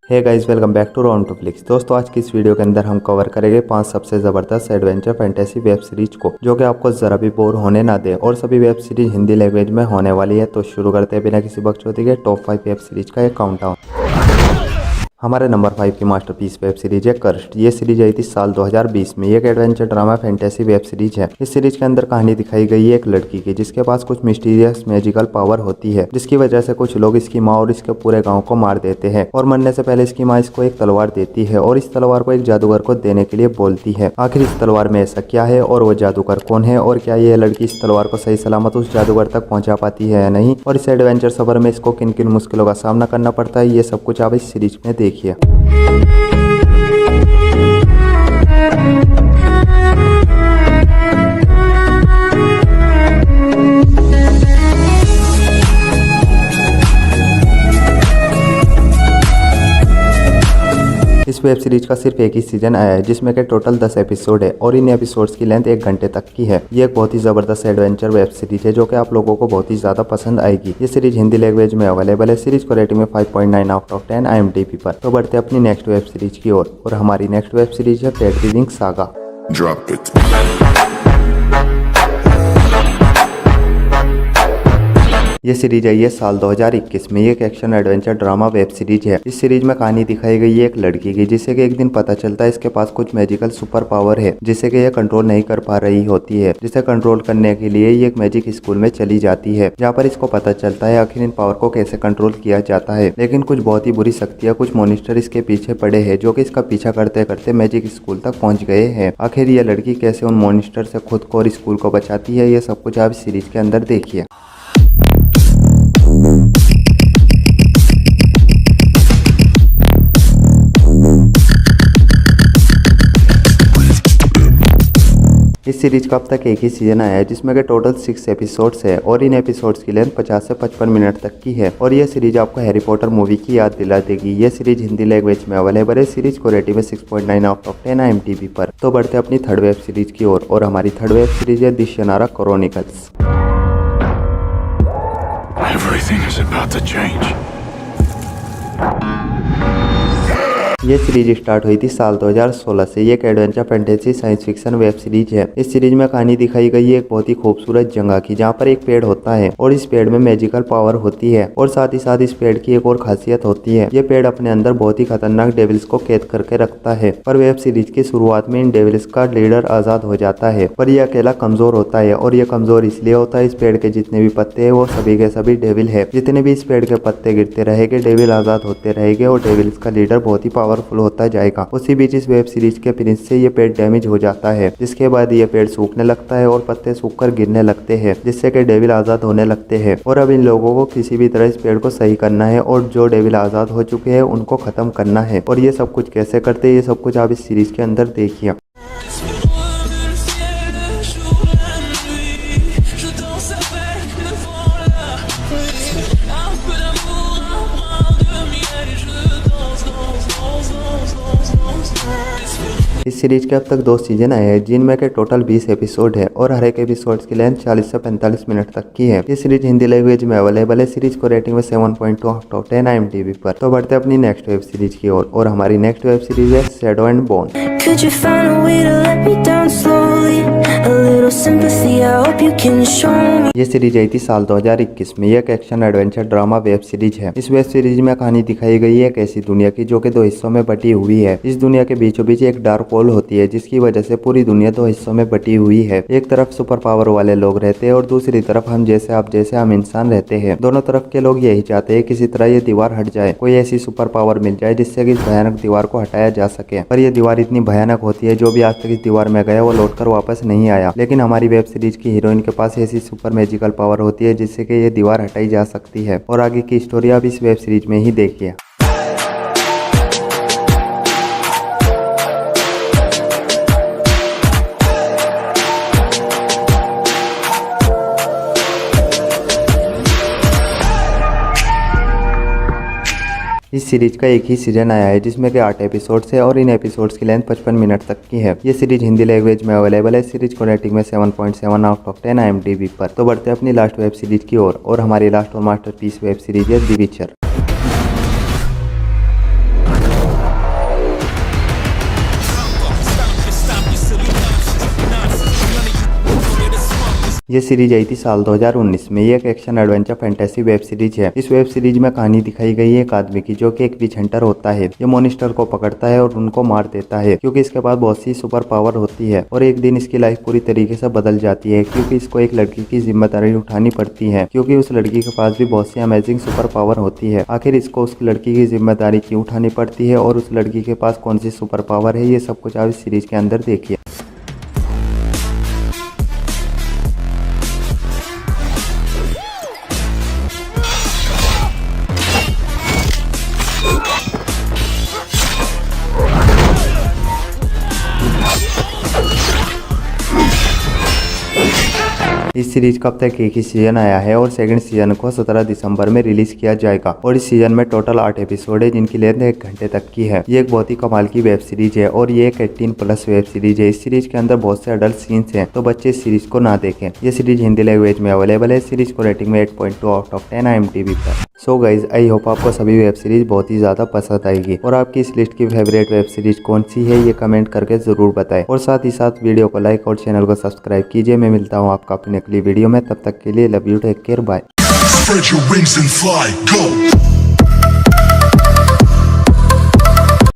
Hey guys, welcome back to round two flix. दोस्तों, आज की इस वीडियो के अंदर हम कवर करेंगे 5 सबसे जबरदस्त एडवेंचर फैंटेसी वेब सीरीज को, जो कि आपको जरा भी बोर होने ना दे। और सभी वेब सीरीज हिंदी लैंग्वेज में होने वाली है। तो शुरू करते हैं बिना किसी बकचोदी के टॉप 5 वेब सीरीज का एक काउंटडाउन। हमारे नंबर 5 की मास्टरपीस वेब सीरीज है कर्स्ड। ये सीरीज आई थी साल 2020 में। ये एक adventure drama fantasy web series है। इस सीरीज के अंदर कहानी दिखाई गई है एक लड़की की, जिसके पास कुछ मिस्टीरियस मैजिकल पावर होती है, जिसकी वजह से कुछ लोग इसकी माँ और इसके पूरे गांव को मार देते हैं। और मरने से पहले इसकी माँ इसको एक तलवार देती है और इस तलवार को एक जादूगर को देने के लिए बोलती है। आखिर इस तलवार में ऐसा क्या है और वो जादूगर कौन है, और क्या ये लड़की इस तलवार को सही सलामत उस जादूगर तक पहुंचा पाती है या नहीं, और इस एडवेंचर सफर में इसको किन किन मुश्किलों का सामना करना पड़ता है, ये सब कुछ आप इस सीरीज में देखिए। इस वेब सीरीज का सिर्फ एक ही सीजन आया है, जिसमें के टोटल 10 एपिसोड है और इन एपिसोड्स की लेंथ 1 घंटे तक की है। ये एक बहुत ही जबरदस्त एडवेंचर वेब सीरीज है, जो कि आप लोगों को बहुत ही ज्यादा पसंद आएगी। ये सीरीज हिंदी लैंग्वेज में अवेलेबल है। सीरीज को रेटिंग में 5.9 आउट ऑफ 10 IMDb पर। तो बढ़ते अपनी नेक्स्ट वेब सीरीज की ओर, और हमारी नेक्स्ट वेब सीरीज है fate the ring saga. Drop it. ये सीरीज आई है साल 2021 में। ये एक action adventure drama web series है। इस सीरीज में कहानी दिखाई गई है एक लड़की की, जिसे कि एक दिन पता चलता है इसके पास कुछ मैजिकल सुपर पावर है, जिसे कि ये कंट्रोल नहीं कर पा रही होती है। जिसे कंट्रोल करने के लिए ये एक मैजिक स्कूल में चली जाती है, जहाँ पर इसको पता चलता है आखिर इन पावर को कैसे कंट्रोल किया जाता है। लेकिन कुछ बहुत ही बुरी शक्तियाँ, कुछ मॉन्स्टर इसके पीछे पड़े हैं, जो कि इसका पीछा करते करते मैजिक स्कूल तक पहुँच गए हैं। आखिर ये लड़की कैसे उन मॉन्स्टर से खुद को और स्कूल को बचाती है, ये सब कुछ आप सीरीज के अंदर देखिए। इस सीरीज का अब तक एक ही सीजन आया है, जिसमें के टोटल 6 एपिसोड्स है और इन एपिसोड्स की लेंथ 50 से 55 मिनट तक की है। और यह सीरीज आपको हैरी पॉटर मूवी की याद दिला देगी। यह सीरीज हिंदी लैंग्वेज में अवेलेबल है। सीरीज को रेटिंग में 6.9 आउट ऑफ 10 IMDb पर। तो बढ़ते अपनी थर्ड वेब सीरीज की ओर, और हमारी थर्ड वेब सीरीज है the Shannara Chronicles. Everything is about to change. ये सीरीज स्टार्ट हुई थी साल 2016 से। ये एक adventure fantasy science fiction web series है। इस सीरीज में कहानी दिखाई गई है एक बहुत ही खूबसूरत जगह की, जहाँ पर एक पेड़ होता है और इस पेड़ में मैजिकल पावर होती है। और साथ ही साथ इस पेड़ की एक और खासियत होती है, ये पेड़ अपने अंदर बहुत ही खतरनाक डेविल्स को कैद करके रखता है। पर वेब सीरीज की शुरुआत में इन डेविल्स का लीडर आजाद हो जाता है, पर यह अकेला कमजोर होता है। और यह कमजोर इसलिए होता है, इस पेड़ के जितने भी पत्ते हैं वो सभी के सभी डेविल है। जितने भी इस पेड़ के पत्ते गिरते रहेंगे, डेविल आजाद होते रहेंगे और डेविल्स का लीडर बहुत ही पावरफुल होता जाएगा। उसी बीच इस वेब सीरीज के प्रिंस से ये पेड़ डैमेज हो जाता है, जिसके बाद ये पेड़ सूखने लगता है और पत्ते सूखकर गिरने लगते हैं, जिससे कि डेविल आजाद होने लगते हैं। और अब इन लोगों को किसी भी तरह इस पेड़ को सही करना है और जो डेविल आजाद हो चुके हैं उनको खत्म करना है। और ये सब कुछ कैसे करते हैं, ये सब कुछ आप इस सीरीज के अंदर देखिए। इस सीरीज के अब तक 2 सीजन आए हैं, जिनमें के टोटल 20 एपिसोड है और हर एक एपिसोड की लेंथ 40 से 45 मिनट तक की है। ये सीरीज हिंदी लैंग्वेज में अवेलेबल है। सीरीज को रेटिंग में 7.2 आउट ऑफ 10 IMDb पर। तो बढ़ते अपनी नेक्स्ट वेब सीरीज की ओर, और हमारी नेक्स्ट वेब सीरीज है शैडो एंड बोन। ये सीरीज आई थी साल 2021 में। यह एक action adventure drama web series है। इस वेब सीरीज में कहानी दिखाई गई है एक ऐसी दुनिया की, जो कि 2 हिस्सों में बटी हुई है। इस दुनिया के बीचों बीच एक डार्क होल होती है, जिसकी वजह से पूरी दुनिया 2 हिस्सों में बटी हुई है। एक तरफ सुपर पावर वाले लोग रहते हैं और दूसरी तरफ हम जैसे आप जैसे हम इंसान रहते हैं। दोनों तरफ के लोग यही चाहते हैं किसी तरह ये दीवार हट जाए, कोई ऐसी सुपर पावर मिल जाए जिससे कि इस भयानक दीवार को हटाया जा सके। पर यह दीवार इतनी भयानक होती है, जो भी आज तक इस दीवार में गया वो लौटकर वापस नहीं आया। लेकिन हमारी वेब सीरीज की हीरोइन के पास ऐसी सुपर मैजिकल पावर होती है, जिससे कि ये दीवार हटाई जा सकती है। और आगे की स्टोरी आप इस वेब सीरीज में ही देखिए। इस सीरीज का एक ही सीजन आया है, जिसमें के 8 एपिसोड्स है और इन एपिसोड्स की लेंथ 55 मिनट तक की है। ये सीरीज हिंदी लैंग्वेज में अवेलेबल है। सीरीज को रेटिंग में 7.7 आउट ऑफ 10 IMDb पर। तो बढ़ते अपनी लास्ट वेब सीरीज की ओर, और हमारी लास्ट और मास्टरपीस वेब सीरीज है द विचर। ये सीरीज आई थी साल 2019 में। ये एक action adventure fantasy web series है। इस वेब सीरीज में कहानी दिखाई गई है एक आदमी की जो कि एक विच हंटर होता है। ये मॉन्स्टर को पकड़ता है और उनको मार देता है क्योंकि इसके पास बहुत सी सुपर पावर होती है। और एक दिन इसकी लाइफ पूरी तरीके से बदल जाती है क्योंकि इसको एक लड़की की जिम्मेदारी उठानी पड़ती है क्योंकि उस लड़की के पास भी बहुत सी अमेजिंग सुपर पावर होती है। आखिर इसको उस लड़की की जिम्मेदारी क्यों उठानी पड़ती है और उस लड़की के पास कौन सी सुपर पावर है, ये सब कुछ आप इस सीरीज के अंदर देखिए। इस सीरीज का अब तक एक ही सीजन आया है और सेकंड सीजन को 17 दिसंबर में रिलीज किया जाएगा। और इस सीजन में टोटल 8 एपिसोड है जिनकी लेंथ 1 घंटे तक की है। ये एक बहुत ही कमाल की वेब सीरीज है और ये एक 18+ वेब सीरीज है। इस सीरीज के अंदर बहुत से अडल्ट सीन्स हैं तो बच्चे इस सीरीज को ना देखें। ये सीरीज हिंदी लैंग्वेज में अवेलेबल है। सीरीज को रेटिंग में 8.2 आउट ऑफ 10 IMDb पर। सो गाइज, आई होप आपको सभी वेब सीरीज बहुत ही ज्यादा पसंद आएगी। और आपकी इस लिस्ट की फेवरेट वेब सीरीज कौन सी है ये कमेंट करके जरूर बताएं। और साथ ही साथ वीडियो को लाइक और चैनल को सब्सक्राइब कीजिए। मैं मिलता हूँ आपका अपनी अगली वीडियो में, तब तक के लिए love you, take care, bye.